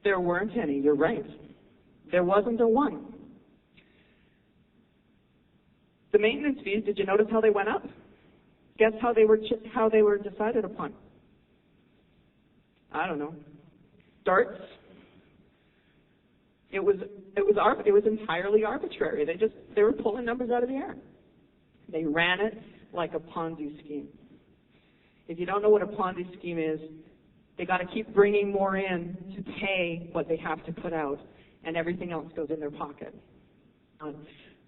There weren't any, you're right. There wasn't a one. The maintenance fees, did you notice how they went up? Guess how they were decided upon? I don't know. Darts. It was entirely arbitrary. They were pulling numbers out of the air. They ran it like a Ponzi scheme. If you don't know what a Ponzi scheme is, they got to keep bringing more in to pay what they have to put out, and everything else goes in their pocket.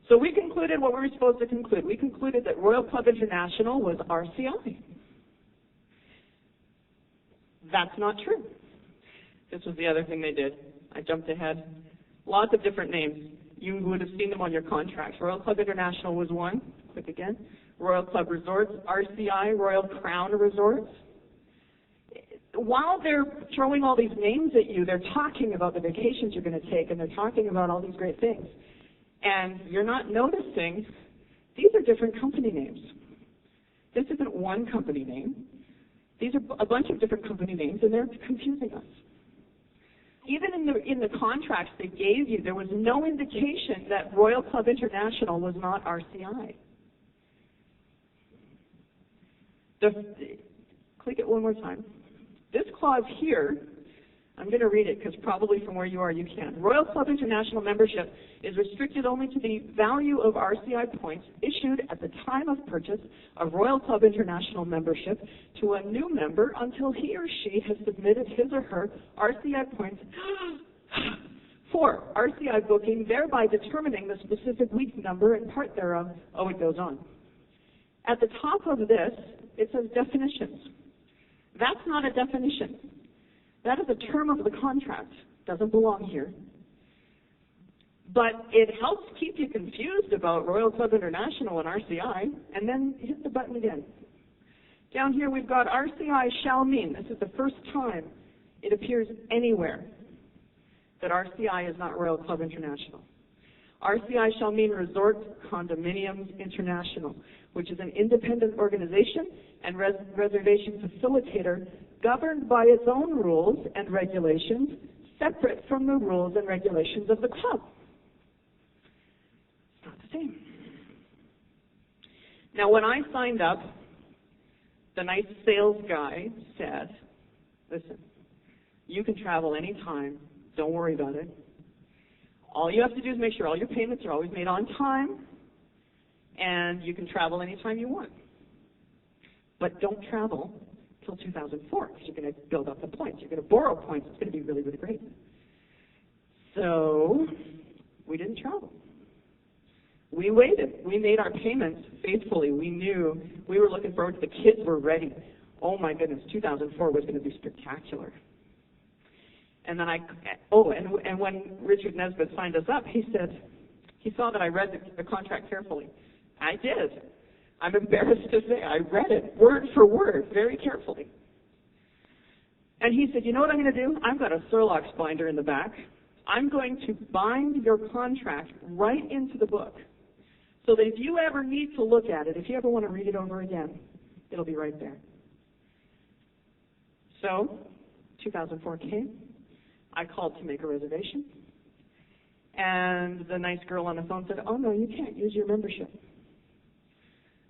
So we concluded what we were supposed to conclude. We concluded that Royal Club International was RCI. That's not true. This was the other thing they did. I jumped ahead. Lots of different names. You would have seen them on your contracts. Royal Club International was one. Click again. Royal Club Resorts, RCI, Royal Crown Resorts. While they're throwing all these names at you, they're talking about the vacations you're going to take, and they're talking about all these great things. And you're not noticing these are different company names. This isn't one company name. These are a bunch of different company names, and they're confusing us. Even in the contracts they gave you, there was no indication that Royal Club International was not RCI. Click it one more time. This clause here, I'm going to read it because probably from where you are you can. Royal Club International membership is restricted only to the value of RCI points issued at the time of purchase of Royal Club International membership to a new member until he or she has submitted his or her RCI points for RCI booking, thereby determining the specific week number and part thereof. Oh, it goes on. At the top of this, it says definitions. That's not a definition. That is a term of the contract. Doesn't belong here. But it helps keep you confused about Royal Club International and RCI, and then hit the button again. Down here we've got RCI shall mean. This is the first time it appears anywhere that RCI is not Royal Club International. RCI shall mean Resort Condominiums International, which is an independent organization and reservation facilitator governed by its own rules and regulations, separate from the rules and regulations of the club. It's not the same. Now, when I signed up, the nice sales guy said, listen, you can travel anytime. Don't worry about it. All you have to do is make sure all your payments are always made on time, and you can travel anytime you want. But don't travel till 2004, because you're going to build up the points. You're going to borrow points. It's going to be really, really great. So we didn't travel. We waited. We made our payments faithfully. We knew we were looking forward to the kids were ready. Oh my goodness, 2004 was going to be spectacular. And then and when Richard Nesbitt signed us up, he said, he saw that I read the contract carefully. I did. I'm embarrassed to say I read it word for word, very carefully. And he said, you know what I'm going to do? I've got a Surlox binder in the back. I'm going to bind your contract right into the book so that if you ever need to look at it, if you ever want to read it over again, it'll be right there. So 2004 came. I called to make a reservation. And the nice girl on the phone said, oh, no, you can't use your membership.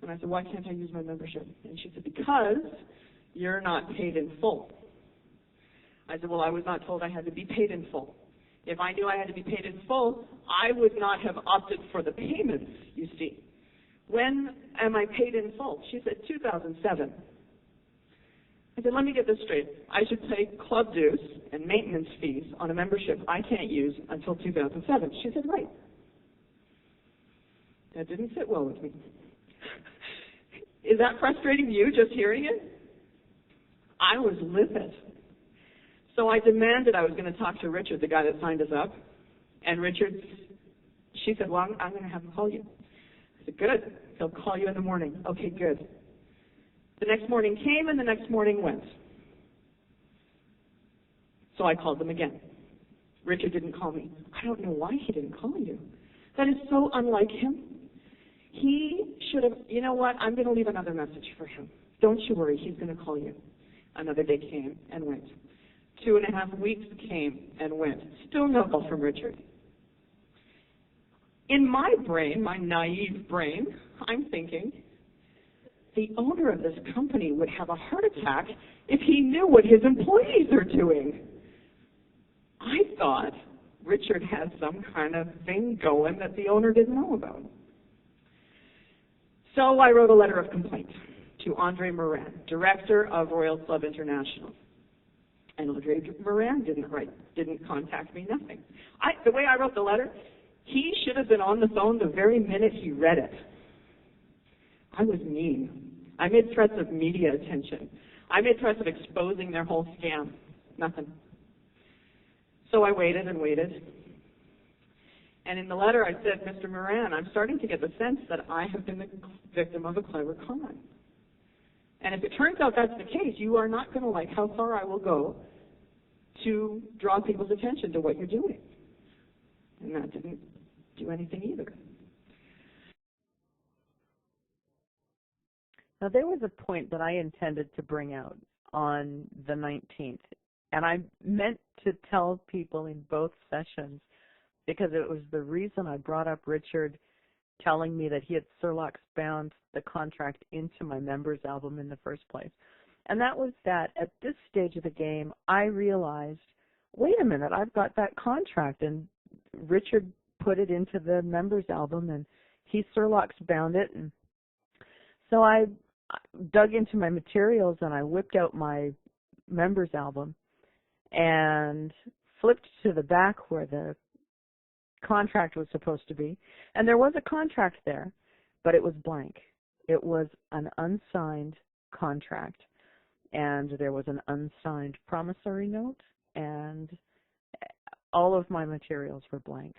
And I said, why can't I use my membership? And she said, because you're not paid in full. I said, well, I was not told I had to be paid in full. If I knew I had to be paid in full, I would not have opted for the payments, you see. When am I paid in full? She said, 2007. I said, let me get this straight. I should pay club dues and maintenance fees on a membership I can't use until 2007. She said, right. That didn't sit well with me. Is that frustrating to you, just hearing it? I was livid. So I demanded I was going to talk to Richard, the guy that signed us up. And Richard, she said, well, I'm going to have him call you. I said, good. He'll call you in the morning. Okay, good. The next morning came and the next morning went. So I called them again. Richard didn't call me. I don't know why he didn't call you. That is so unlike him. He should have, you know what, I'm going to leave another message for him. Don't you worry, he's going to call you. Another day came and went. 2.5 weeks came and went. Still no call from Richard. In my brain, my naive brain, I'm thinking, the owner of this company would have a heart attack if he knew what his employees are doing. I thought Richard had some kind of thing going that the owner didn't know about. So I wrote a letter of complaint to Andre Muran, director of Royal Club International. And Andre Muran didn't contact me, nothing. The way I wrote the letter, he should have been on the phone the very minute he read it. I was mean. I made threats of media attention. I made threats of exposing their whole scam. Nothing. So I waited and waited. And in the letter I said, Mr. Muran, I'm starting to get the sense that I have been the victim of a clever con. And if it turns out that's the case, you are not going to like how far I will go to draw people's attention to what you're doing. And that didn't do anything either. Now, there was a point that I intended to bring out on the 19th, and I meant to tell people in both sessions because it was the reason I brought up Richard telling me that he had Surlocks bound the contract into my members album in the first place. And that was that at this stage of the game, I realized, wait a minute, I've got that contract, and Richard put it into the members album, and he Surlocks bound it. And so I dug into my materials, and I whipped out my members album and flipped to the back where the contract was supposed to be. And there was a contract there, but it was blank. It was an unsigned contract, and there was an unsigned promissory note, and all of my materials were blank.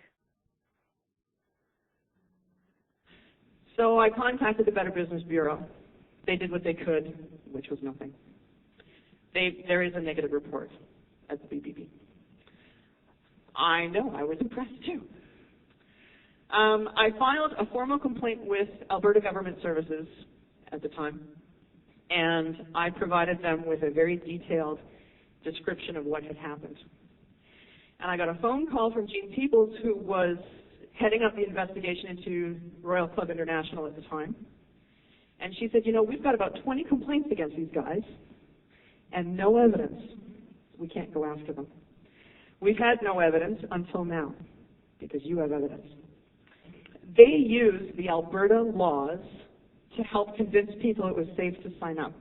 So I contacted the Better Business Bureau. They did what they could, which was nothing. There is a negative report at the BBB. I know, I was impressed too. I filed a formal complaint with Alberta Government Services at the time, and I provided them with a very detailed description of what had happened. And I got a phone call from Jean Peoples, who was heading up the investigation into Royal Club International at the time. And she said, you know, we've got about 20 complaints against these guys and no evidence. We can't go after them. We've had no evidence until now because you have evidence. They used the Alberta laws to help convince people it was safe to sign up.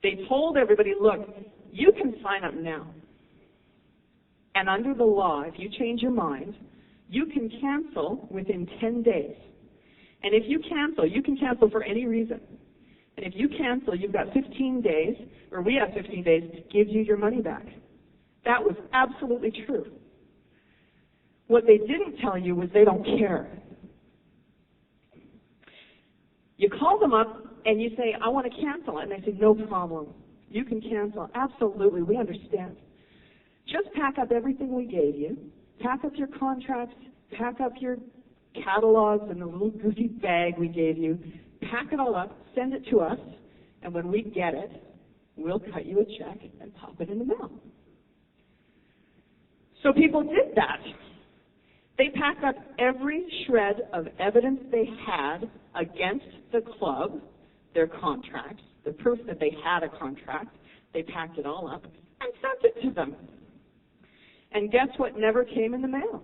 They told everybody, look, you can sign up now. And under the law, if you change your mind, you can cancel within 10 days. And if you can cancel for any reason. And if you cancel, you've got 15 days, or we have 15 days to give you your money back. That was absolutely true. What they didn't tell you was they don't care. You call them up and you say, I want to cancel. And they say, no problem. You can cancel. Absolutely, we understand. Just pack up everything we gave you. Pack up your contracts. Pack up your catalogs and the little goofy bag we gave you. Pack it all up. Send it to us. And when we get it, we'll cut you a check and pop it in the mail. So people did that. They packed up every shred of evidence they had against the club, their contracts, the proof that they had a contract. They packed it all up and sent it to them. And guess what never came in the mail?